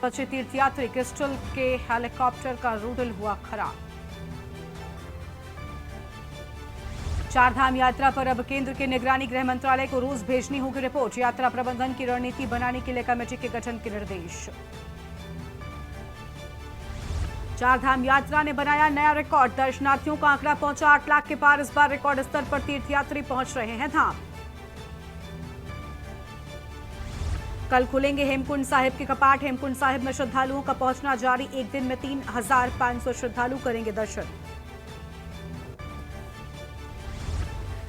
बचे तीर्थयात्री, क्रिस्टल के हेलीकॉप्टर का रूडल हुआ खराब। चारधाम यात्रा पर अब केंद्र की निगरानी, गृह मंत्रालय को रोज भेजनी होगी रिपोर्ट। यात्रा प्रबंधन की रणनीति बनाने के लिए कमेटी के गठन के निर्देश। चारधाम यात्रा ने बनाया नया रिकॉर्ड, दर्शनार्थियों का आंकड़ा पहुंचा 8 लाख के पार। इस बार रिकॉर्ड स्तर पर तीर्थयात्री पहुंच रहे हैं धाम। कल खुलेंगे हेमकुंड साहिब के कपाट। हेमकुंड साहिब में श्रद्धालुओं का पहुंचना जारी, एक दिन में 3,500 श्रद्धालु करेंगे दर्शन।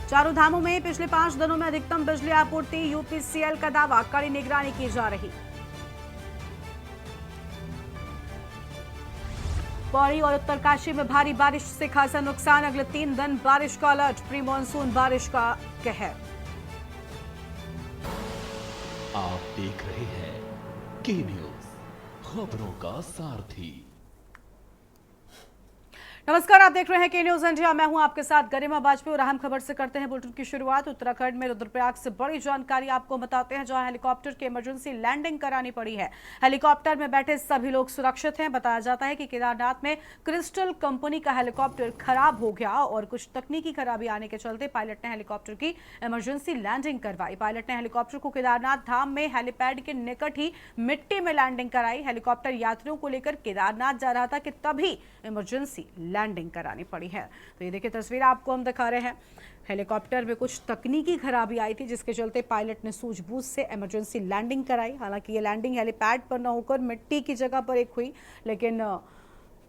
चारों धामों में पिछले 5 दिनों में अधिकतम बिजली आपूर्ति, यूपीसीएल का दावा, कड़ी निगरानी की जा रही। पौड़ी और उत्तरकाशी में भारी बारिश से खासा नुकसान, अगले 3 दिन बारिश का अलर्ट, प्री मानसून बारिश का कहर। आप देख रहे हैं के न्यूज, खबरों का सारथी। नमस्कार, आप देख रहे हैं के न्यूज इंडिया। मैं हूं आपके साथ गरिमा वाजपेयी और अहम खबर से करते हैं बुलेटिन की शुरुआत। उत्तराखंड में रुद्रप्रयाग से बड़ी जानकारी आपको बताते हैं, जहां हेलीकॉप्टर की इमरजेंसी लैंडिंग करानी पड़ी है। हेलीकॉप्टर में बैठे सभी लोग सुरक्षित हैं। बताया जाता है कि केदारनाथ में क्रिस्टल कंपनी का हेलीकॉप्टर खराब हो गया और कुछ तकनीकी खराबी आने के चलते पायलट ने हेलीकॉप्टर की इमरजेंसी लैंडिंग करवाई। पायलट ने हेलीकॉप्टर को केदारनाथ धाम में हेलीपैड के निकट ही मिट्टी में लैंडिंग कराई। हेलीकॉप्टर यात्रियों को लेकर केदारनाथ जा रहा था कि तभी इमरजेंसी लैंडिंग करानी पड़ी है। तो ये देखिए तस्वीर आपको हम दिखा रहे हैं। हेलीकॉप्टर में कुछ तकनीकी खराबी आई थी, जिसके चलते पायलट ने सूझबूझ से इमरजेंसी लैंडिंग कराई। हालांकि ये लैंडिंग हेलीपैड पर न होकर मिट्टी की जगह पर एक हुई, लेकिन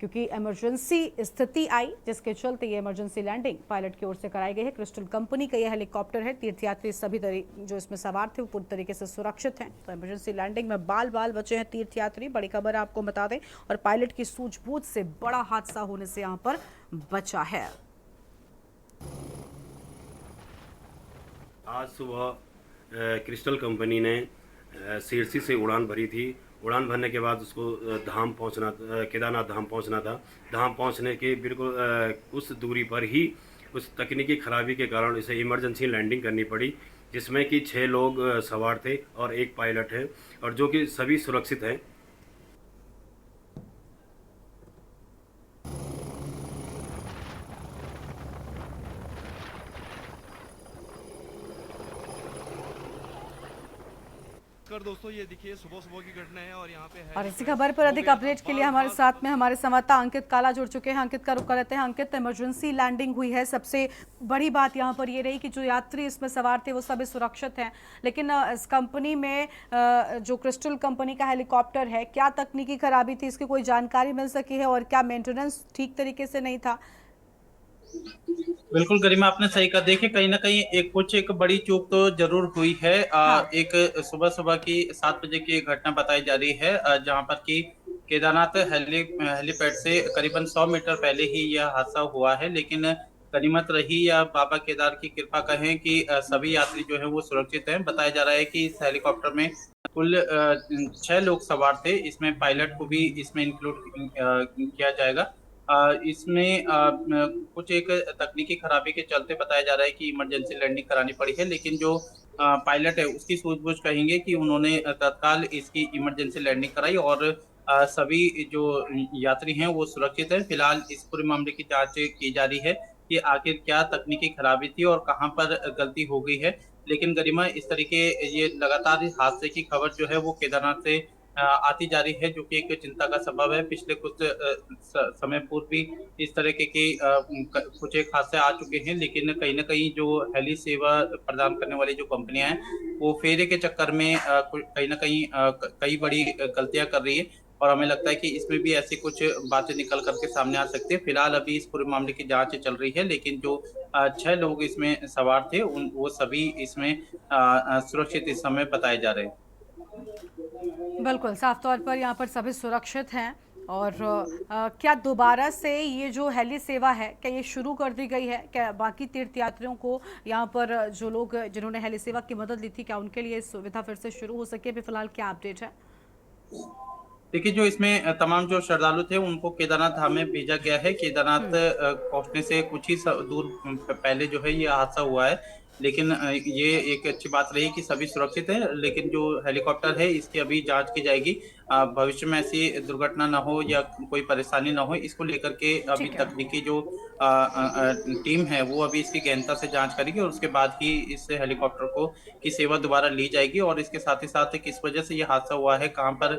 क्योंकि इमरजेंसी स्थिति आई, जिसके चलते ये इमरजेंसी लैंडिंग पायलट की ओर से कराई गई है। क्रिस्टल कंपनी का ये हेलीकॉप्टर है। तीर्थयात्री सभी जो इसमें सवार थे वो पूरी तरीके से सुरक्षित हैं। तो इमरजेंसी लैंडिंग में बाल बाल बचे हैं तीर्थयात्री। बड़ी खबर आपको बता दें, और पायलट की सूझबूझ से बड़ा हादसा होने से यहाँ पर बचा है। आज सुबह क्रिस्टल कंपनी ने सिरसी से उड़ान भरी थी। उड़ान भरने के बाद उसको धाम पहुंचना, केदारनाथ धाम पहुंचना था। धाम पहुंचने के बिल्कुल उस दूरी पर ही उस तकनीकी खराबी के कारण इसे इमरजेंसी लैंडिंग करनी पड़ी, जिसमें कि 6 लोग सवार थे और एक पायलट है, और जो कि सभी सुरक्षित हैं। दोस्तों ये देखिए सुबह सुबह की घटना है और यहाँ पे है। और इसी खबर पर अधिक अपडेट के लिए हमारे साथ में हमारे संवाददाता अंकित काला जुड़ चुके हैं। अंकित का रुख कर लेते हैं। अंकित, इमरजेंसी लैंडिंग हुई है। सबसे बड़ी बात यहाँ पर ये रही कि जो यात्री इसमें सवार थे वो सभी सुरक्षित हैं, लेकिन इस कंपनी में जो क्रिस्टल कंपनी का हेलीकॉप्टर है, क्या तकनीकी खराबी थी, इसकी कोई जानकारी मिल सकी है, और क्या मेंटेनेंस ठीक तरीके से नहीं था? बिल्कुल गरिमा, आपने सही कहा। देखिए कहीं ना कहीं एक बड़ी चूक तो जरूर हुई है। हाँ। एक सुबह की 7 बजे की घटना बताई जा रही है, जहां पर कि केदारनाथ हेलीपैड से करीबन 100 मीटर पहले ही यह हादसा हुआ है। लेकिन गनीमत रही या बाबा केदार की कृपा कहें कि सभी यात्री जो है वो सुरक्षित हैं। बताया जा रहा है कि इस हेलीकॉप्टर में कुल 6 लोग सवार थे। इसमें पायलट को भी इसमें इंक्लूड किया जाएगा। इसमें कुछ एक तकनीकी खराबी के चलते बताया जा रहा है कि इमरजेंसी लैंडिंग करानी पड़ी है, लेकिन जो पायलट है उसकी सूझबूझ कहेंगे कि उन्होंने तत्काल इसकी इमरजेंसी लैंडिंग कराई और सभी जो यात्री हैं वो सुरक्षित हैं। फिलहाल इस पूरे मामले की जांच की जा रही है कि आखिर क्या तकनीकी खराबी थी और कहां पर गलती हो गई है। लेकिन गरिमा, इस तरीके ये लगातार हादसे की खबर जो है वो केदारनाथ से आती जा रही है, जो कि एक चिंता का सबब है। पिछले कुछ समय पूर्व भी इस तरह के कुछ एक हादसे आ चुके हैं, लेकिन कहीं ना कहीं जो हेली सेवा प्रदान करने वाली जो कंपनियां हैं वो फेरे के चक्कर में कहीं ना कहीं कई बड़ी गलतियां कर रही है, और हमें लगता है कि इसमें भी ऐसी कुछ बातें निकल करके सामने आ सकती है। फिलहाल अभी इस पूरे मामले की जांच चल रही है, लेकिन जो 6 लोग इसमें सवार थे वो सभी इसमें सुरक्षित इस समय बताए जा रहे हैं। बिल्कुल, साफ तौर पर यहाँ पर सभी सुरक्षित हैं। और क्या दोबारा से ये जो हेली सेवा है, क्या ये शुरू कर दी गई है? क्या बाकी तीर्थयात्रियों को यहाँ पर जो लोग जिन्होंने हेली सेवा की मदद ली थी, क्या उनके लिए सुविधा फिर से शुरू हो सके? अभी फिलहाल क्या अपडेट है? देखिए, जो इसमें तमाम जो श्रद्धालु थे उनको केदारनाथ धाम में भेजा गया है। केदारनाथ पहुंचने से कुछ ही दूर पहले जो है ये हादसा हुआ है। लेकिन ये एक अच्छी बात रही कि सभी सुरक्षित है। लेकिन जो हेलीकॉप्टर है इसकी अभी जांच की जाएगी। भविष्य में ऐसी दुर्घटना ना हो या कोई परेशानी ना हो, इसको लेकर के अभी ठीक है। तकनीकी जो टीम है वो अभी इसकी गहनता से जांच करेगी और उसके बाद ही इस हेलीकॉप्टर को की सेवा दोबारा ली जाएगी। और इसके साथ ही साथ किस वजह से ये हादसा हुआ है, कहाँ पर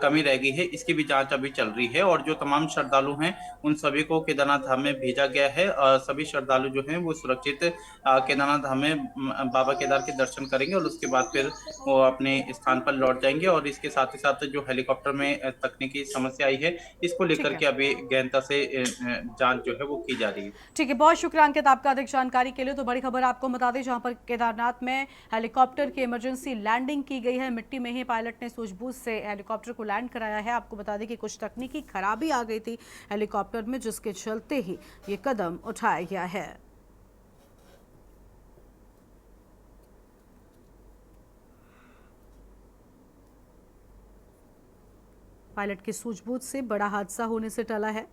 कमी रह गई है, इसकी भी जांच अभी चल रही है। और जो तमाम श्रद्धालु हैं उन सभी को केदारनाथ धाम में भेजा गया है। सभी श्रद्धालु जो हैं वो सुरक्षित केदारनाथ धाम में बाबा केदार के दर्शन करेंगे और उसके बाद फिर वो अपने स्थान पर लौट जाएंगे। और इसके साथ ही साथ जो हेलीकॉप्टर में तकनीकी समस्या आई है इसको ठीक लेकर है। के अभी गहनता से जांच जो है वो की जा रही है। ठीक है, बहुत शुक्रिया अंकित आपका अधिक जानकारी के लिए। तो बड़ी खबर आपको बता दें, जहां पर केदारनाथ में हेलीकॉप्टर की इमरजेंसी लैंडिंग की गई है। मिट्टी में ही पायलट ने सूझबूझ से हेलीकॉप्टर को लैंड कराया है। आपको बता दें कि कुछ तकनीकी खराबी आ गई थी हेलीकॉप्टर में, जिसके चलते ही ये कदम उठाया गया है। पायलट की सूझबूझ से बड़ा हादसा होने से टला है।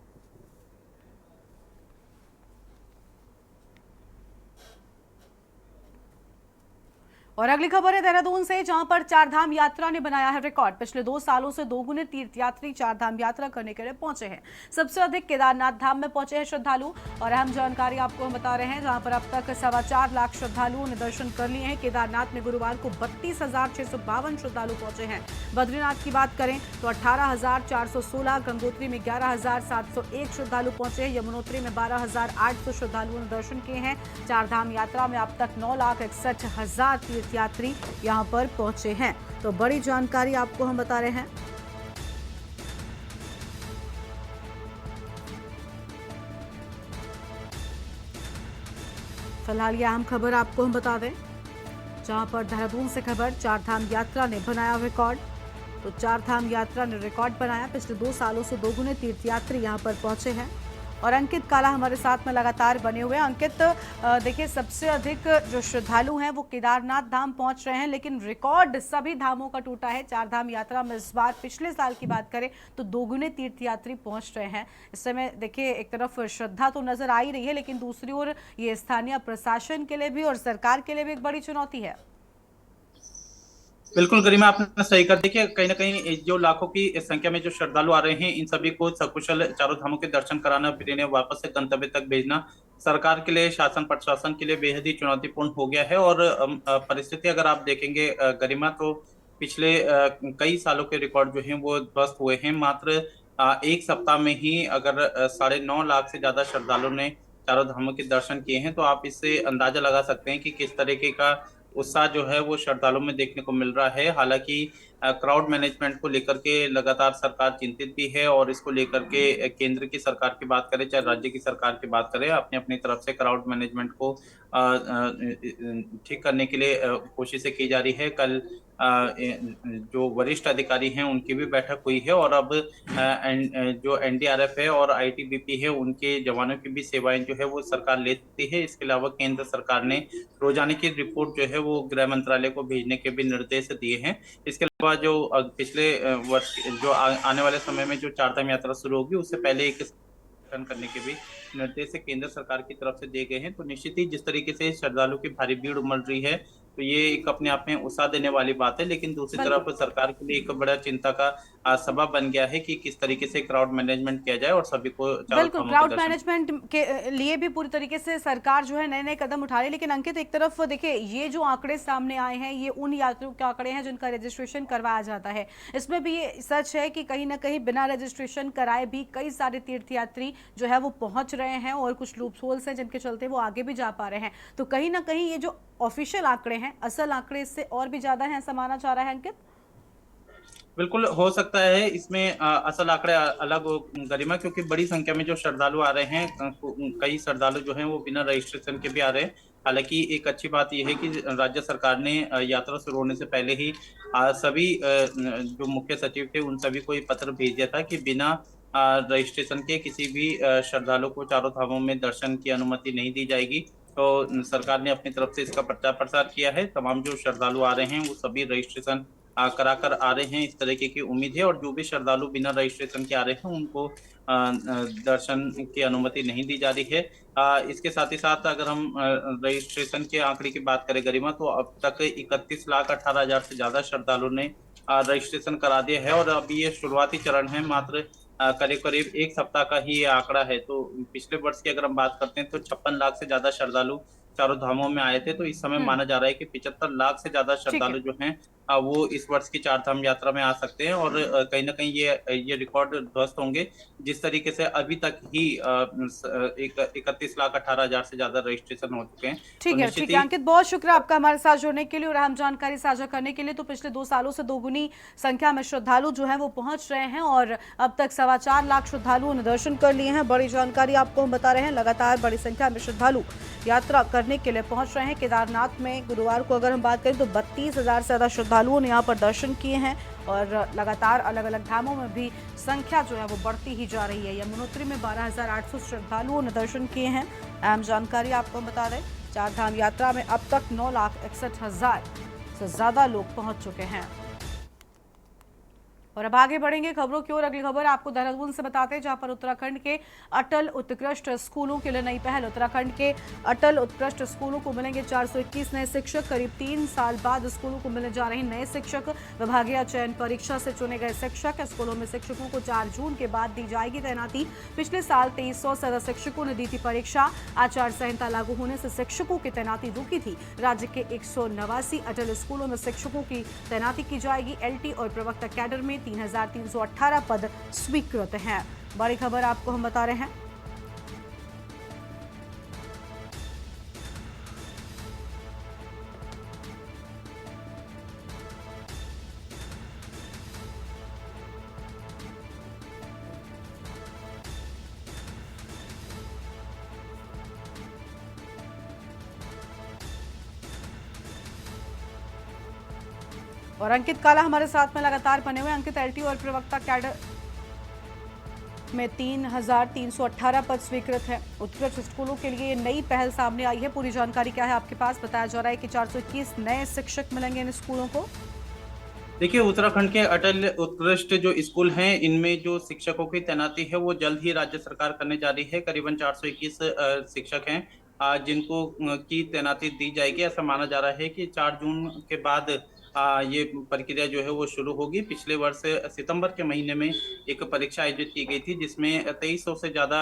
और अगली खबर है देहरादून से, जहां पर चारधाम यात्रा ने बनाया है रिकॉर्ड। पिछले 2 सालों से दोगुने तीर्थयात्री चारधाम यात्रा करने के लिए पहुंचे हैं। सबसे अधिक केदारनाथ धाम में पहुंचे हैं श्रद्धालु। और अहम जानकारी आपको हम बता रहे हैं, जहां पर अब तक 4.25 लाख श्रद्धालुओं ने दर्शन कर लिए हैं। केदारनाथ में गुरुवार को 32,652 श्रद्धालु पहुंचे हैं। बद्रीनाथ की बात करें तो 18,416, गंगोत्री में 11,701 श्रद्धालु पहुंचे हैं। यमुनोत्री में 12,800 श्रद्धालुओं ने दर्शन किए हैं। चारधाम यात्रा में अब तक 9,61,000 यात्री यहां पर पहुंचे हैं। तो बड़ी जानकारी आपको हम बता रहे हैं। फिलहाल ये अहम खबर आपको हम बता दें, जहां पर देहरादून से खबर, चारधाम यात्रा ने बनाया रिकॉर्ड। तो चारधाम यात्रा ने रिकॉर्ड बनाया। पिछले 2 सालों से दोगुने तीर्थयात्री यहां पर पहुंचे हैं। और अंकित काला हमारे साथ में लगातार बने हुए हैं। अंकित, देखिए सबसे अधिक जो श्रद्धालु हैं वो केदारनाथ धाम पहुंच रहे हैं, लेकिन रिकॉर्ड सभी धामों का टूटा है। चारधाम यात्रा में इस बार पिछले साल की बात करें तो दोगुने तीर्थयात्री पहुंच रहे हैं। इस समय देखिए एक तरफ श्रद्धा तो नजर आ ही रही है, लेकिन दूसरी ओर ये स्थानीय प्रशासन के लिए भी और सरकार के लिए भी एक बड़ी चुनौती है। बिल्कुल गरिमा, आपने सही कर। देखिए कहीं ना कहीं जो लाखों की संख्या में जो श्रद्धालु आ रहे हैं इन सभी को सकुशल चारों धामों के दर्शन कराना, फिर इन्हें वापस से गंतव्य तक भेजना सरकार के लिए, शासन प्रशासन के लिए बेहद ही चुनौतीपूर्ण हो गया है। और परिस्थिति अगर आप देखेंगे गरिमा, तो पिछले कई सालों के रिकॉर्ड जो हैं वो ध्वस्त हुए हैं। मात्र 1 सप्ताह में ही अगर 9.5 लाख से ज्यादा श्रद्धालुओं ने चारों धामों के दर्शन किए हैं, तो आप इससे अंदाजा लगा सकते हैं कि किस तरीके का उत्साह जो है वो श्रद्धालुओं में देखने को मिल रहा है। हालांकि क्राउड मैनेजमेंट को लेकर के लगातार सरकार चिंतित भी है और इसको लेकर के केंद्र की सरकार की बात करें चाहे राज्य की सरकार की बात करें, अपनी अपनी तरफ से क्राउड मैनेजमेंट को ठीक करने के लिए कोशिशें की जा रही है। कल जो वरिष्ठ अधिकारी हैं उनकी भी बैठक हुई है और अब जो एनडीआरएफ है और आईटीबीपी है उनके जवानों की भी सेवाएं जो है वो सरकार लेती है। इसके अलावा केंद्र सरकार ने रोजाना की रिपोर्ट जो है वो गृह मंत्रालय को भेजने के भी निर्देश दिए हैं। इसके अलावा जो पिछले वर्ष जो आने वाले समय में जो चारधाम यात्रा शुरू होगी उससे पहले एक करने के भी निर्देश केंद्र सरकार की तरफ से दिए गए हैं। तो निश्चित ही जिस तरीके से श्रद्धालु की भारी भीड़ उमड़ रही है तो ये एक अपने आप में उत्साह देने वाली बात है, लेकिन दूसरी तरफ सरकार के लिए एक बड़ा चिंता का सबब बन गया है कि किस तरीके से क्राउड मैनेजमेंट किया जाए और सभी को बिल्कुल क्राउड मैनेजमेंट के लिए भी पूरी तरीके से सरकार जो है नए नए कदम उठा रही है। लेकिन अंकित, एक तरफ देखिए ये जो आंकड़े सामने आए हैं ये उन यात्रियों के आंकड़े हैं जिनका रजिस्ट्रेशन करवाया जाता है। इसमें भी ये सच है कि कहीं ना कहीं बिना रजिस्ट्रेशन कराए भी कई सारे तीर्थयात्री जो है वो पहुंच रहे हैं और कुछ लूप्स होल्स हैं जिनके चलते वो आगे भी जा पा रहे हैं। तो कहीं ना कहीं ये जो ऑफिशियल आंकड़े हैं, असल आंकड़े इससे और भी ज्यादा हैं, ऐसा माना जा रहा है अंकित? बिल्कुल हो सकता है इसमें असल आंकड़े अलग हो गरिमा, क्योंकि बड़ी संख्या में जो श्रद्धालु आ रहे हैं, कई श्रद्धालु जो हैं वो बिना रजिस्ट्रेशन के भी आ रहे हैं। हालांकि एक अच्छी बात यह है कि राज्य सरकार ने यात्रा शुरू होने से पहले ही सभी जो मुख्य सचिव थे उन सभी को ये पत्र भेज दिया था कि बिना रजिस्ट्रेशन के किसी भी श्रद्धालु को चारों धामों में दर्शन की अनुमति नहीं दी जाएगी। तो सरकार ने अपनी तरफ से इसका प्रचार प्रसार किया है। तमाम जो श्रद्धालु आ रहे हैं वो सभी रजिस्ट्रेशन कराकर आ रहे हैं, इस तरीके की उम्मीद है। और जो भी श्रद्धालु बिना रजिस्ट्रेशन के आ रहे हैं उनको दर्शन की अनुमति नहीं दी जा रही है। इसके साथ ही साथ अगर हम रजिस्ट्रेशन के आंकड़े की बात करें गरिमा, तो अब तक 31,18,000 से ज्यादा श्रद्धालु ने रजिस्ट्रेशन करा दिया है। और अभी ये शुरुआती चरण है, मात्र करीब करीब एक सप्ताह का ही ये आंकड़ा है। तो पिछले वर्ष की अगर हम बात करते हैं तो 56 लाख से ज्यादा श्रद्धालु चारों धामों में आए थे। तो इस समय माना जा रहा है कि 75 लाख से ज्यादा ठीक है। श्रद्धालु जो हैं वो इस वर्ष की चार धाम यात्रा में आ सकते हैं। और कहीं ना कहीं ये रिकॉर्ड ध्वस्त होंगे जिस तरीके से अभी तक ही 31,18,000 से ज्यादा रजिस्ट्रेशन हो चुके हैं। तो ठीक है, निश्चित ठीक है ही अंकित, बहुत शुक्रिया आपका हमारे साथ जुड़ने के लिए और अहम जानकारी साझा करने के लिए। तो पिछले 2 सालों से दोगुनी संख्या में श्रद्धालु जो हैं वो पहुंच रहे हैं और अब तक 4.25 लाख श्रद्धालुओं ने दर्शन कर लिए हैं। बड़ी जानकारी आपको हम बता रहे हैं। लगातार बड़ी संख्या में श्रद्धालु यात्रा करने के लिए पहुंच रहे हैं। केदारनाथ में गुरुवार को अगर हम बात करें तो 32,000 से ज्यादा श्रद्धालुओं ने यहाँ पर दर्शन किए हैं और लगातार अलग अलग धामों में भी संख्या जो है वो बढ़ती ही जा रही है। यमुनोत्री में 12,800 श्रद्धालुओं ने दर्शन किए हैं। अहम जानकारी आपको बता दें, चार धाम यात्रा में अब तक 9,61,000 से ज्यादा लोग पहुंच चुके हैं। और अब आगे बढ़ेंगे खबरों की ओर। अगली खबर आपको देहरादून से बताते हैं, जहां पर उत्तराखंड के अटल उत्कृष्ट स्कूलों के लिए नई पहल। उत्तराखंड के अटल उत्कृष्ट स्कूलों को मिलेंगे 421 नए शिक्षक। करीब 3 साल बाद स्कूलों को मिलने जा रहे नए शिक्षक। विभागीय चयन परीक्षा से चुने गए शिक्षक। स्कूलों में शिक्षकों को 4 जून के बाद दी जाएगी तैनाती। पिछले साल 2300 से ज्यादा शिक्षकों ने दी थी परीक्षा। आचार संहिता लागू होने से शिक्षकों की तैनाती रुकी थी। राज्य के 189 अटल स्कूलों में शिक्षकों की तैनाती की जाएगी। LT और प्रवक्ता कैडर में 3,318 पद स्वीकृत हैं। बड़ी खबर आपको हम बता रहे हैं। और अंकित काला हमारे साथ में लगातार बने हुए। अंकित, LT और प्रवक्ता कैडर में 3,318 पद स्वीकृत है। उत्कृष्ट स्कूलों के लिए नई पहल सामने आई है। पूरी जानकारी क्या है आपके पास? बताया जा रहा है कि 421 नए शिक्षक मिलेंगे इन स्कूलों को। देखिए, उत्तराखंड के अटल उत्कृष्ट जो स्कूल हैं इनमें जो शिक्षकों की तैनाती है वो जल्द ही राज्य सरकार करने जा रही है। करीबन 421 शिक्षक हैं जिनको की तैनाती दी जाएगी। ऐसा माना जा रहा है कि 4 जून के बाद ये प्रक्रिया जो है वो शुरू होगी। पिछले वर्ष सितंबर के महीने में एक परीक्षा आयोजित की गई थी जिसमें 2300 से ज्यादा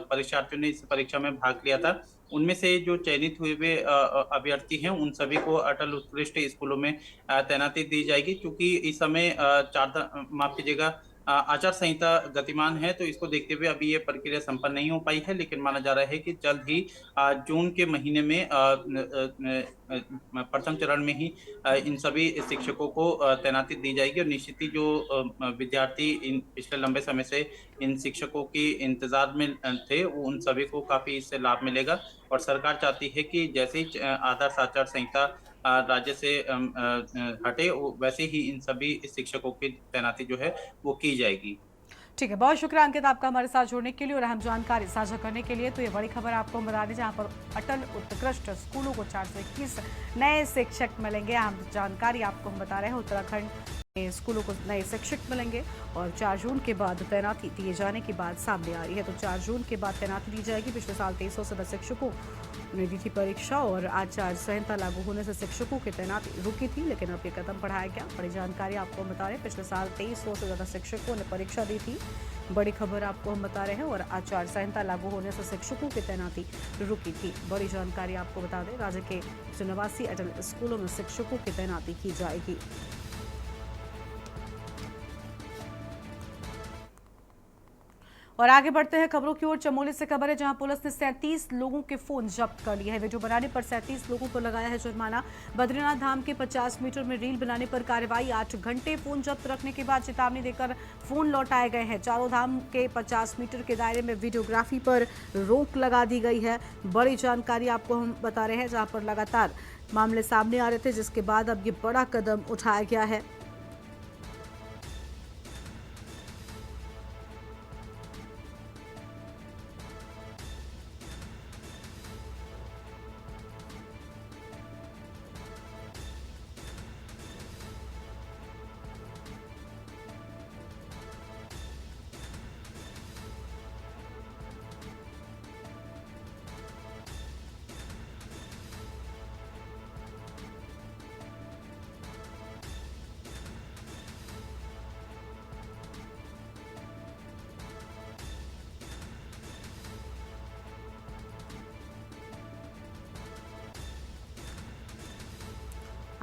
परीक्षार्थियों ने इस परीक्षा में भाग लिया था। उनमें से जो चयनित हुए अभ्यर्थी हैं उन सभी को अटल उत्कृष्ट स्कूलों में तैनाती दी जाएगी। क्योंकि इस समय माफ कीजिएगा, आचार संहिता गतिमान है, तो इसको देखते हुए अभी ये प्रक्रिया संपन्न नहीं हो पाई है। लेकिन माना जा रहा है कि जल्द ही जून के महीने में प्रथम चरण में ही इन सभी शिक्षकों को तैनाती दी जाएगी। और निश्चित ही जो विद्यार्थी इन पिछले लंबे समय से इन शिक्षकों की इंतजार में थे उन सभी को काफी इससे लाभ मिलेगा। और सरकार चाहती है कि जैसे ही आदर्श आचार संहिता राज्य से हटे वैसे ही इन सभी शिक्षकों की तैनाती जो है वो की जाएगी। ठीक है, बहुत शुक्रिया अंकित आपका हमारे साथ जुड़ने के लिए और अहम जानकारी साझा करने के लिए। तो ये बड़ी खबर आपको हम बता दें, जहां पर अटल उत्कृष्ट स्कूलों को 421 नए शिक्षक मिलेंगे। अहम जानकारी आपको हम बता रहे हैं। उत्तराखंड में स्कूलों को नए शिक्षक मिलेंगे और 4 जून के बाद तैनाती दिए जाने की बात सामने आ रही है। तो 4 जून के बाद तैनाती दी जाएगी। पिछले साल 2300 से 10 शिक्षकों ने दी थी परीक्षा और आचार संहिता लागू होने से शिक्षकों की तैनाती रुकी थी, लेकिन अब ये कदम बढ़ाया गया। बड़ी जानकारी आपको हम बता रहे हैं। पिछले साल 2300 से ज़्यादा शिक्षकों ने परीक्षा दी थी। बड़ी खबर आपको हम बता रहे हैं। और आचार संहिता लागू होने से शिक्षकों की तैनाती रुकी थी। बड़ी जानकारी आपको बता दें, राज्य के 189 अटल स्कूलों में शिक्षकों की तैनाती की जाएगी। और आगे बढ़ते हैं खबरों की ओर। चमोली से खबर है, जहां पुलिस ने 37 लोगों के फोन जब्त कर लिए हैं। वीडियो बनाने पर 37 लोगों को लगाया है जुर्माना। बद्रीनाथ धाम के 50 मीटर में रील बनाने पर कार्रवाई। 8 घंटे फोन जब्त रखने के बाद चेतावनी देकर फोन लौटाए गए हैं। चारों धाम के 50 मीटर के दायरे में वीडियोग्राफी पर रोक लगा दी गई है। बड़ी जानकारी आपको हम बता रहे हैं, जहाँ पर लगातार मामले सामने आ रहे थे, जिसके बाद अब ये बड़ा कदम उठाया गया है।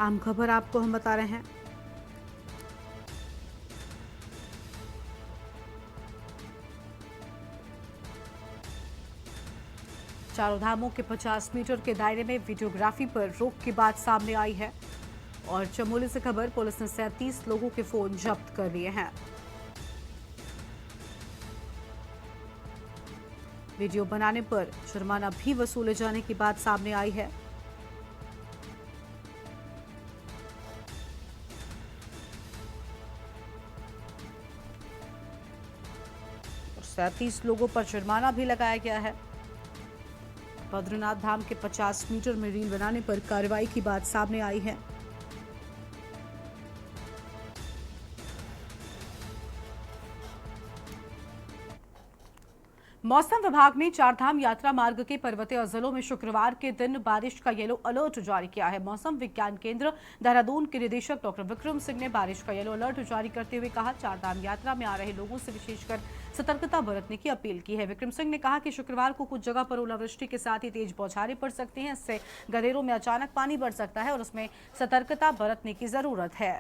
आम खबर आपको हम बता रहे हैं। चारों धामों के 50 मीटर के दायरे में वीडियोग्राफी पर रोक की बात सामने आई है और चमोली से खबर, पुलिस ने 37 लोगों के फोन जब्त कर लिए हैं। वीडियो बनाने पर जुर्माना भी वसूले जाने की बात सामने आई है। और 37 लोगों पर जुर्माना भी लगाया गया है। बद्रीनाथ धाम के 50 मीटर में रील बनाने पर कार्रवाई की बात सामने आई है। मौसम विभाग ने चारधाम यात्रा मार्ग के पर्वतीय जिलों में शुक्रवार के दिन बारिश का येलो अलर्ट जारी किया है। मौसम विज्ञान केंद्र देहरादून के निदेशक डॉक्टर विक्रम सिंह ने बारिश का येलो अलर्ट जारी करते हुए कहा, चारधाम यात्रा में आ रहे लोगों से विशेषकर सतर्कता बरतने की अपील की है। विक्रम सिंह ने कहा कि शुक्रवार को कुछ जगह पर ओलावृष्टि के साथ ही तेज बौछारें पड़ सकती हैं। इससे गदेरों में अचानक पानी बढ़ सकता है और उसमें सतर्कता बरतने की जरूरत है।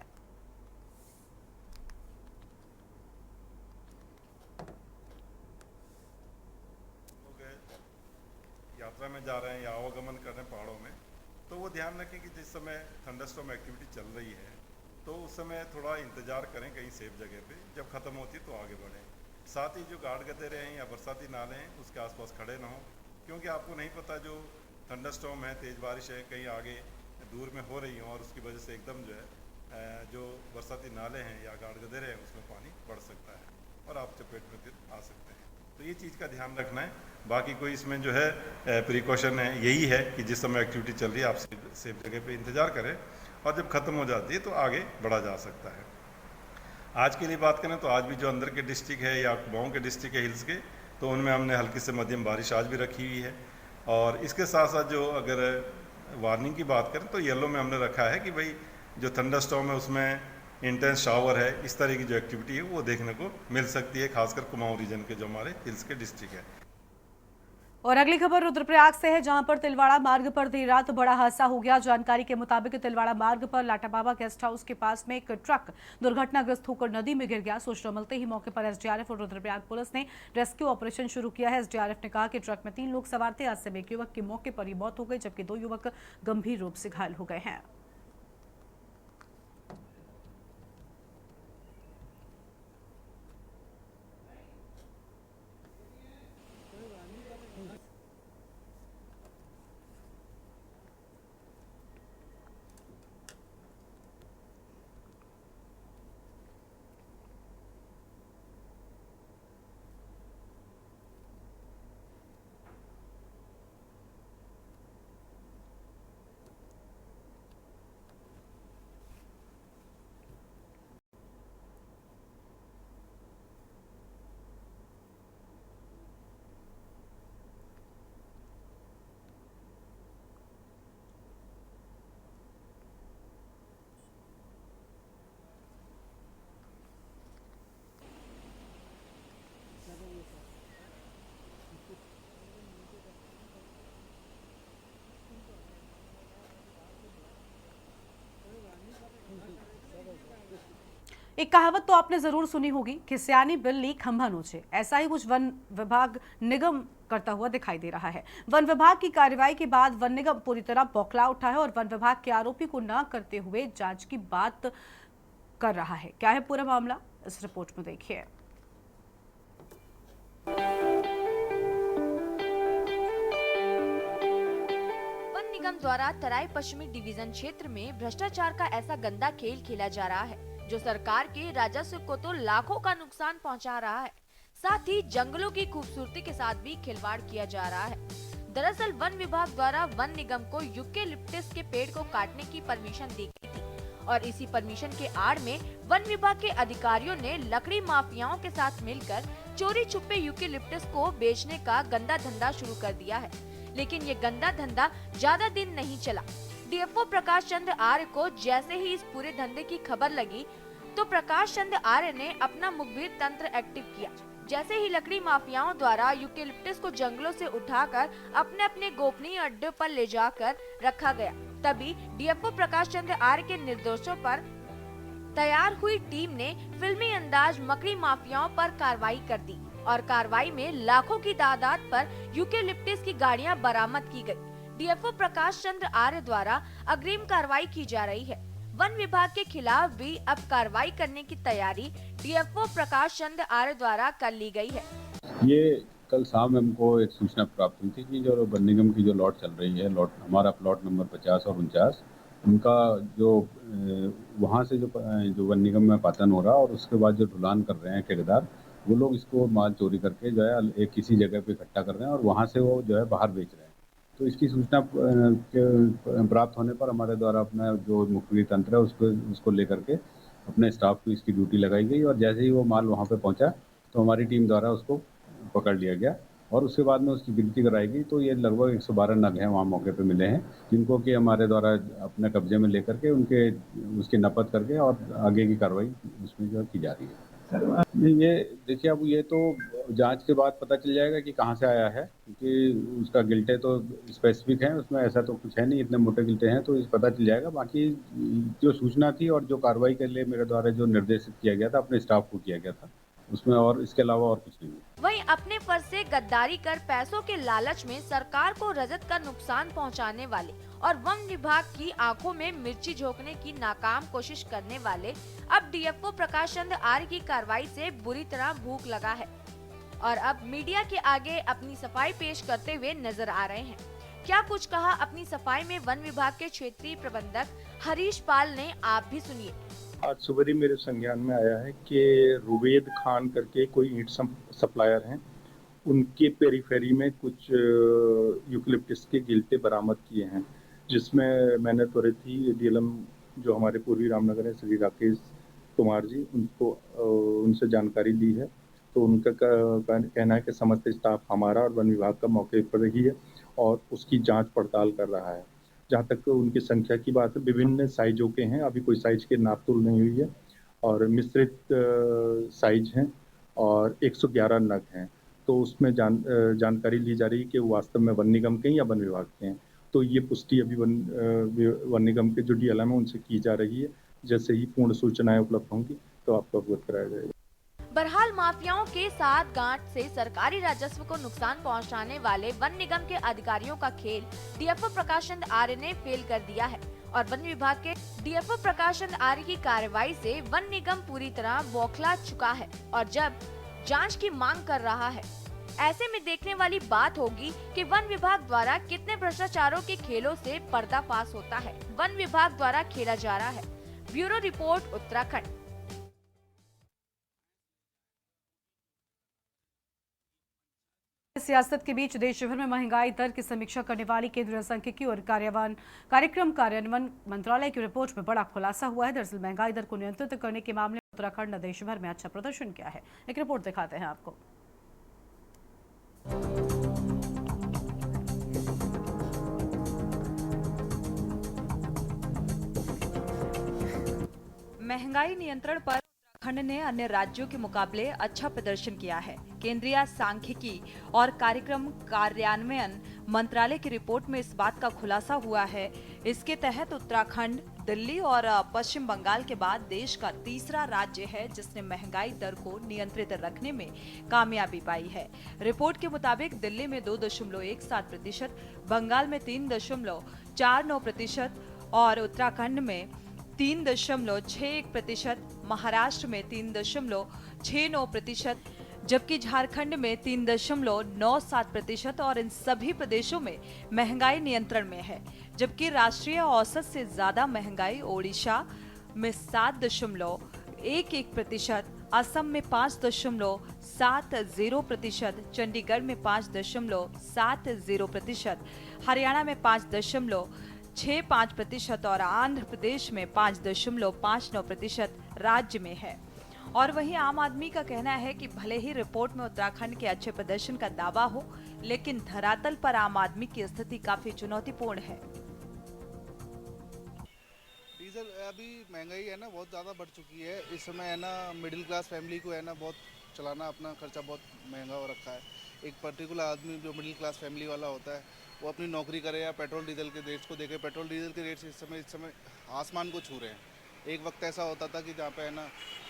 यात्रा में जा रहे हैं या आवागमन कर रहे हैं पहाड़ों में, तो वो ध्यान रखें कि जिस समय थंडरस्टॉर्म एक्टिविटी चल रही है तो उस समय थोड़ा इंतजार करें कहीं सेफ जगह पे। जब ख़त्म होती है तो आगे बढ़ें। साथ ही जो गाड़ गदेरे हैं या बरसाती नाले हैं उसके आसपास खड़े ना हों, क्योंकि आपको नहीं पता जो थंडरस्टॉर्म है, तेज़ बारिश है, कहीं आगे दूर में हो रही हो और उसकी वजह से एकदम जो है जो बरसाती नाले हैं या गाड़ गदेरे हैं उसमें पानी बढ़ सकता है और आप चपेट में फिर आ सकते हैं। तो ये चीज़ का ध्यान रखना है। बाकी कोई इसमें जो है प्रिकॉशन है, यही है कि जिस समय एक्टिविटी चल रही है आप सेफ जगह पे इंतज़ार करें और जब ख़त्म हो जाती है तो आगे बढ़ा जा सकता है। आज के लिए बात करें तो आज भी जो अंदर के डिस्ट्रिक्ट है या कुमाऊं के डिस्ट्रिक्ट है हिल्स के, तो उनमें हमने हल्की से मध्यम बारिश आज भी रखी हुई है। और इसके साथ साथ जो अगर वार्निंग की बात करें तो येलो में हमने रखा है कि भाई जो थंडरस्टॉर्म है उसमें इंटेंस शावर है, इस तरह की जो एक्टिविटी है वो देखने को मिल सकती है, खासकर कुमाऊं रीजन के जो हमारे हिल्स के डिस्ट्रिक्ट है। और अगली खबर रुद्रप्रयाग से है, जहां पर तिलवाड़ा मार्ग पर देर रात बड़ा हादसा हो गया। जानकारी के मुताबिक तिलवाड़ा मार्ग पर लाटाबाबा गेस्ट हाउस के पास में एक ट्रक दुर्घटनाग्रस्त होकर नदी में गिर गया। सूचना मिलते ही मौके पर एसडीआरएफ और रुद्रप्रयाग पुलिस ने रेस्क्यू ऑपरेशन शुरू किया है। एसडीआरएफ ने कहा कि ट्रक में 3 लोग सवार थे। हादसे में एक युवक की मौके पर ही मौत हो गई, जबकि 2 युवक गंभीर रूप से घायल हो गए हैं। एक कहावत तो आपने जरूर सुनी होगी कि सियानी बिल्ली खंभा नोचे। ऐसा ही कुछ वन विभाग निगम करता हुआ दिखाई दे रहा है। वन विभाग की कार्रवाई के बाद वन निगम पूरी तरह बौखला उठा है और वन विभाग के आरोपी को न करते हुए जांच की बात कर रहा है। क्या है पूरा मामला, इस रिपोर्ट में देखिए। वन निगम द्वारा तराई पश्चिमी डिवीजन क्षेत्र में भ्रष्टाचार का ऐसा गंदा खेल खेला जा रहा है जो सरकार के राजस्व को तो लाखों का नुकसान पहुंचा रहा है, साथ ही जंगलों की खूबसूरती के साथ भी खिलवाड़ किया जा रहा है। दरअसल वन विभाग द्वारा वन निगम को यूकेलिप्टस के पेड़ को काटने की परमिशन दी गई थी और इसी परमिशन के आड़ में वन विभाग के अधिकारियों ने लकड़ी माफियाओं के साथ मिलकर चोरी छुपे यूकेलिप्टस को बेचने का गंदा धंधा शुरू कर दिया है। लेकिन ये गंदा धंधा ज्यादा दिन नहीं चला। डीएफओ प्रकाश चंद्र आर्य को जैसे ही इस पूरे धंधे की खबर लगी तो प्रकाश चंद्र आर्य ने अपना मुखबिर तंत्र एक्टिव किया। जैसे ही लकड़ी माफियाओं द्वारा यूकेलिप्टस को जंगलों से उठाकर अपने अपने गोपनीय अड्डे पर ले जाकर रखा गया, तभी डीएफओ प्रकाश चंद्र आर्य के निर्देशों पर तैयार हुई टीम ने फिल्मी अंदाज मकड़ी माफियाओं पर कार्रवाई कर दी और कार्रवाई में लाखों की तादाद पर यूकेलिप्टस की गाड़ियां बरामद की गई। डीएफओ प्रकाश चंद्र आर्य द्वारा अग्रिम कार्रवाई की जा रही है। वन विभाग के खिलाफ भी अब कार्रवाई करने की तैयारी डीएफओ प्रकाश चंद्र आर्य द्वारा कर ली गई है। ये कल शाम हमको एक सूचना प्राप्त हुई थी कि जो वन निगम की जो लॉट चल रही है, हमारा प्लॉट नंबर 50 और 49, उनका जो वहाँ से जो वन निगम में पातन हो रहा और उसके बाद जो ढुलान कर रहे हैं ठेकेदार, वो लोग इसको माल चोरी करके जो है एक किसी जगह पे इकट्ठा कर रहे हैं और वहाँ से वो जो है बाहर बेच रहे हैं। तो इसकी सूचना प्राप्त होने पर हमारे द्वारा अपना जो मुखबिर तंत्र है उसको लेकर के अपने स्टाफ को इसकी ड्यूटी लगाई गई और जैसे ही वो माल वहाँ पे पहुँचा तो हमारी टीम द्वारा उसको पकड़ लिया गया और उसके बाद में उसकी गिनती कराई गई। तो ये लगभग 112 नग हैं वहाँ मौके पे मिले हैं, जिनको कि हमारे द्वारा अपने कब्जे में लेकर के उसके नपत करके और आगे की कार्रवाई उसमें जो की जा रही है। ये देखिए, अब ये तो जांच के बाद पता चल जाएगा कि कहाँ से आया है, क्योंकि उसका गिल्टे तो स्पेसिफिक है, उसमें ऐसा तो कुछ है नहीं, इतने मोटे गिल्टे हैं तो पता चल जाएगा। बाकी जो सूचना थी और जो कार्रवाई के लिए मेरे द्वारा जो निर्देशित किया गया था अपने स्टाफ को किया गया था, उसमें और इसके अलावा और कुछ नहीं है। वहीं अपने फर्ज से गद्दारी कर पैसों के लालच में सरकार को रजत का नुकसान पहुंचाने वाले और वन विभाग की आंखों में मिर्ची झोंकने की नाकाम कोशिश करने वाले अब डीएफओ प्रकाश चंद्र आर्य की कार्रवाई से बुरी तरह भूख लगा है और अब मीडिया के आगे अपनी सफाई पेश करते हुए नजर आ रहे हैं। क्या कुछ कहा अपनी सफाई में वन विभाग के क्षेत्रीय प्रबंधक हरीश पाल ने, आप भी सुनिए। आज सुबह ही मेरे संज्ञान में आया है कि रुबेद खान करके कोई ईंट सप्लायर हैं, उनके पेरीफेरी में कुछ यूकेलिप्टस के गिल्टे बरामद किए हैं, जिसमें मैंने त्वरित ही डीएलएम जो हमारे पूर्वी रामनगर है श्री राकेश कुमार जी, उनसे जानकारी ली है। तो उनका कहना है कि समस्त स्टाफ हमारा और वन विभाग का मौके पर ही है और उसकी जांच पड़ताल कर रहा है। जहाँ तक उनकी संख्या की बात है, विभिन्न साइजों के हैं, अभी कोई साइज के नाप तोल नहीं हुई है और मिश्रित साइज हैं और 111 नग हैं। तो उसमें जानकारी ली जा रही है कि वो वास्तव में वन निगम के हैं या वन विभाग के हैं। तो ये पुष्टि अभी वन निगम के जो डीएलएम है उनसे की जा रही है। जैसे ही पूर्ण सूचनाएं उपलब्ध होंगी तो आपको अवगत कराया जाएगा। बहरहाल माफियाओं के साथ गांठ से सरकारी राजस्व को नुकसान पहुंचाने वाले वन निगम के अधिकारियों का खेल डीएफओ प्रकाश चंद्र आर्य ने फेल कर दिया है और वन विभाग के डीएफओ प्रकाश चंद्र आर्य की कार्रवाई से वन निगम पूरी तरह बौखला चुका है और जब जांच की मांग कर रहा है। ऐसे में देखने वाली बात होगी कि वन विभाग द्वारा कितने भ्रष्टाचारों के खेलों से पर्दाफाश होता है, वन विभाग द्वारा खेला जा रहा है। Bureau report, Uttarakhand. सियासत के बीच देश भर में महंगाई दर की समीक्षा करने वाली केंद्रीय सांख्यिकी और कार्यक्रम कार्यान्वयन मंत्रालय की रिपोर्ट में बड़ा खुलासा हुआ है। दरअसल महंगाई दर को नियंत्रित करने के मामले में उत्तराखंड ने देश भर में अच्छा प्रदर्शन किया है। एक रिपोर्ट दिखाते हैं आपको। महंगाई नियंत्रण पर उत्तराखंड ने अन्य राज्यों के मुकाबले अच्छा प्रदर्शन किया है। केंद्रीय सांख्यिकी और कार्यक्रम कार्यान्वयन मंत्रालय की रिपोर्ट में इस बात का खुलासा हुआ है। इसके तहत उत्तराखंड दिल्ली और पश्चिम बंगाल के बाद देश का तीसरा राज्य है जिसने महंगाई दर को नियंत्रित रखने में कामयाबी पाई है। रिपोर्ट के मुताबिक दिल्ली में 2.17%, बंगाल में 3.49% और उत्तराखंड में 3.61%, महाराष्ट्र में 3.69%, जबकि झारखंड में 3.97% और इन सभी प्रदेशों में महंगाई नियंत्रण में है। जबकि राष्ट्रीय औसत से ज्यादा महंगाई ओडिशा में 7.11%, असम में 5.70%, चंडीगढ़ में 5.70%, हरियाणा में 5.65% और आंध्र प्रदेश में 5.59% राज्य में है। और वहीं आम आदमी का कहना है कि भले ही रिपोर्ट में उत्तराखंड के अच्छे प्रदर्शन का दावा हो, लेकिन धरातल पर आम आदमी की स्थिति काफी चुनौतीपूर्ण है। डीजल अभी महंगाई है ना बहुत ज़्यादा बढ़ चुकी है। इस समय है ना मिडिल क्लास फैमिली को है ना बहुत चलाना अपना खर्चा बहुत महंगा हो रखा है। एक पर्टिकुलर आदमी जो मिडिल क्लास फैमिली वाला होता है वो अपनी नौकरी करे या पेट्रोल डीजल के रेट्स को देखे, पेट्रोल डीजल के रेट्स इस समय आसमान को छू रहे हैं। एक वक्त ऐसा होता था कि जहाँ पे है ना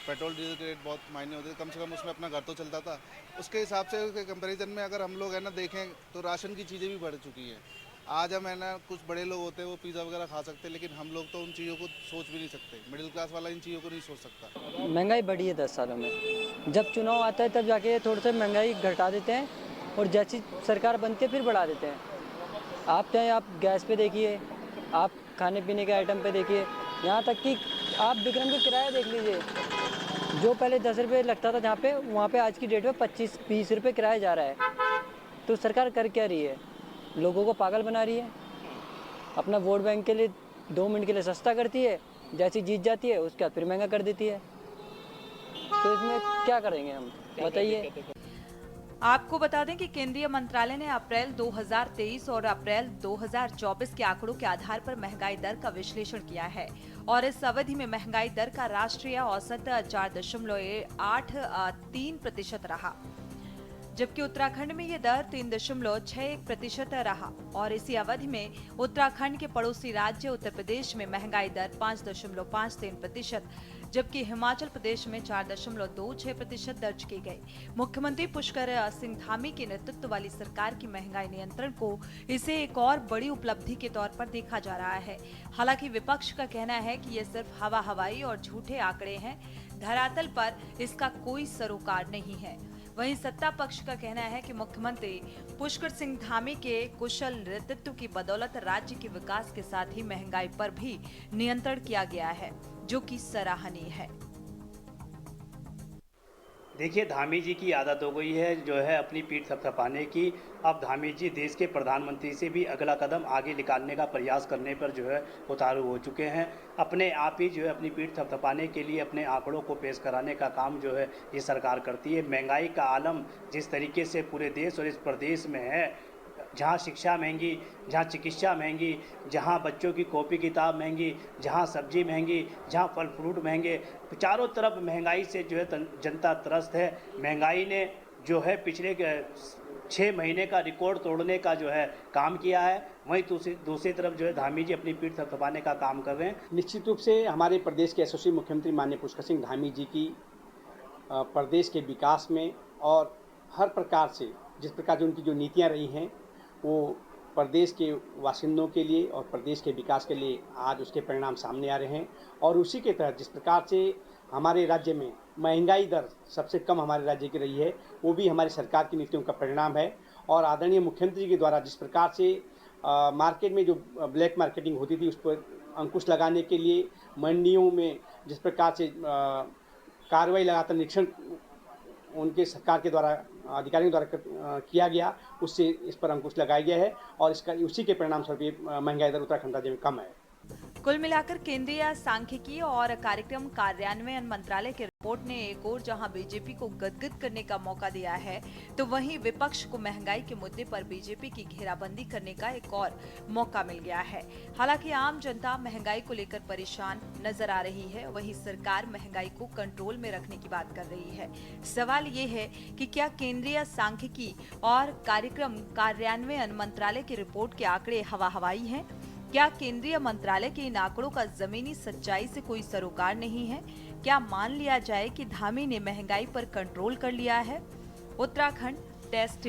पेट्रोल डीजल के रेट बहुत मायने होते थे, कम से कम उसमें अपना घर तो चलता था। उसके हिसाब से उसके कंपैरिजन में अगर हम लोग है ना देखें तो राशन की चीज़ें भी बढ़ चुकी हैं। आज हम है ना कुछ बड़े लोग होते हैं वो पिज़्ज़ा वगैरह खा सकते हैं, लेकिन हम लोग तो उन चीज़ों को सोच भी नहीं सकते। मिडिल क्लास वाला इन चीज़ों को नहीं सोच सकता। महंगाई बढ़ी है 10 सालों में। जब चुनाव आता है तब जाके थोड़ा सा महंगाई घटा देते हैं और जैसी सरकार बनती है फिर बढ़ा देते हैं। आप चाहे आप गैस पे देखिए, आप खाने पीने के आइटम पे देखिए, यहाँ तक कि आप विक्रम का किराया देख लीजिए। जो पहले 10 रुपये लगता था जहाँ पे, वहाँ पे आज की डेट में 25-20 रुपये किराया जा रहा है। तो सरकार कर क्या रही है? लोगों को पागल बना रही है। अपना वोट बैंक के लिए 2 मिनट के लिए सस्ता करती है, जैसी जीत जाती है उसके बाद फिर महंगा कर देती है। तो इसमें क्या करेंगे हम, बताइए। आपको बता दें कि केंद्रीय मंत्रालय ने अप्रैल 2023 और अप्रैल 2024 के आंकड़ों के आधार पर महंगाई दर का विश्लेषण किया है और इस अवधि में महंगाई दर का राष्ट्रीय औसत 4.83% रहा, जबकि उत्तराखंड में ये दर 3.61% रहा और इसी अवधि में उत्तराखंड के पड़ोसी राज्य उत्तर प्रदेश में महंगाई दर 5.53%, जबकि हिमाचल प्रदेश में 4.26% दर्ज की गई। मुख्यमंत्री पुष्कर सिंह धामी के नेतृत्व वाली सरकार की महंगाई नियंत्रण को इसे एक और बड़ी उपलब्धि के तौर पर देखा जा रहा है। हालांकि विपक्ष का कहना है कि ये सिर्फ हवा हवाई और झूठे आंकड़े हैं, धरातल पर इसका कोई सरोकार नहीं है। वहीं सत्ता पक्ष का कहना है कि मुख्यमंत्री पुष्कर सिंह धामी के कुशल नेतृत्व की बदौलत राज्य के विकास के साथ ही महंगाई पर भी नियंत्रण किया गया है, जो कि सराहनीय है। देखिए, धामी जी की आदत हो गई है जो है अपनी पीठ थपथपाने की। अब धामी जी देश के प्रधानमंत्री से भी अगला कदम आगे निकालने का प्रयास करने पर जो है उतारू हो चुके हैं। अपने आप ही जो है अपनी पीठ थपथपाने के लिए अपने आंकड़ों को पेश कराने का काम जो है ये सरकार करती है। महंगाई का आलम जिस तरीके से पूरे देश और इस प्रदेश में है, जहाँ शिक्षा महंगी, जहाँ चिकित्सा महंगी, जहाँ बच्चों की कॉपी किताब महंगी, जहाँ सब्जी महंगी, जहाँ फल फ्रूट महंगे, चारों तरफ महंगाई से जो है जनता त्रस्त है। महंगाई ने जो है पिछले 6 महीने का रिकॉर्ड तोड़ने का जो है काम किया है। वहीं दूसरी तरफ जो है धामी जी अपनी पीठ थपथपाने का काम कर रहे हैं। निश्चित रूप से हमारे प्रदेश के यशस्वी मुख्यमंत्री माननीय पुष्कर सिंह धामी जी की प्रदेश के विकास में और हर प्रकार से जिस प्रकार की उनकी जो नीतियाँ रही हैं वो प्रदेश के वासिंदों के लिए और प्रदेश के विकास के लिए आज उसके परिणाम सामने आ रहे हैं। और उसी के तहत जिस प्रकार से हमारे राज्य में महंगाई दर सबसे कम हमारे राज्य की रही है, वो भी हमारी सरकार की नीतियों का परिणाम है। और आदरणीय मुख्यमंत्री के द्वारा जिस प्रकार से मार्केट में जो ब्लैक मार्केटिंग होती थी उस पर अंकुश लगाने के लिए मंडियों में जिस प्रकार से कार्रवाई लगातार निरीक्षण उनके सरकार के द्वारा अधिकारियों द्वारा किया गया, उससे इस पर अंकुश लगाया गया है और इसका उसी के परिणाम स्वरूप महंगाई दर उत्तराखंड राज्य में कम है। कुल मिलाकर केंद्रीय सांख्यिकी और कार्यक्रम कार्यान्वयन मंत्रालय की रिपोर्ट ने एक और जहां बीजेपी को गदगद करने का मौका दिया है, तो वहीं विपक्ष को महंगाई के मुद्दे पर बीजेपी की घेराबंदी करने का एक और मौका मिल गया है। हालांकि आम जनता महंगाई को लेकर परेशान नजर आ रही है, वहीं सरकार महंगाई को कंट्रोल में रखने की बात कर रही है। सवाल ये है कि क्या केंद्रीय सांख्यिकी और कार्यक्रम कार्यान्वयन मंत्रालय की रिपोर्ट के आंकड़े हवा हवाई हैं? क्या केंद्रीय मंत्रालय के इन आंकड़ों का जमीनी सच्चाई से कोई सरोकार नहीं है? क्या मान लिया जाए कि धामी ने महंगाई पर कंट्रोल कर लिया है? उत्तराखंड टेस्ट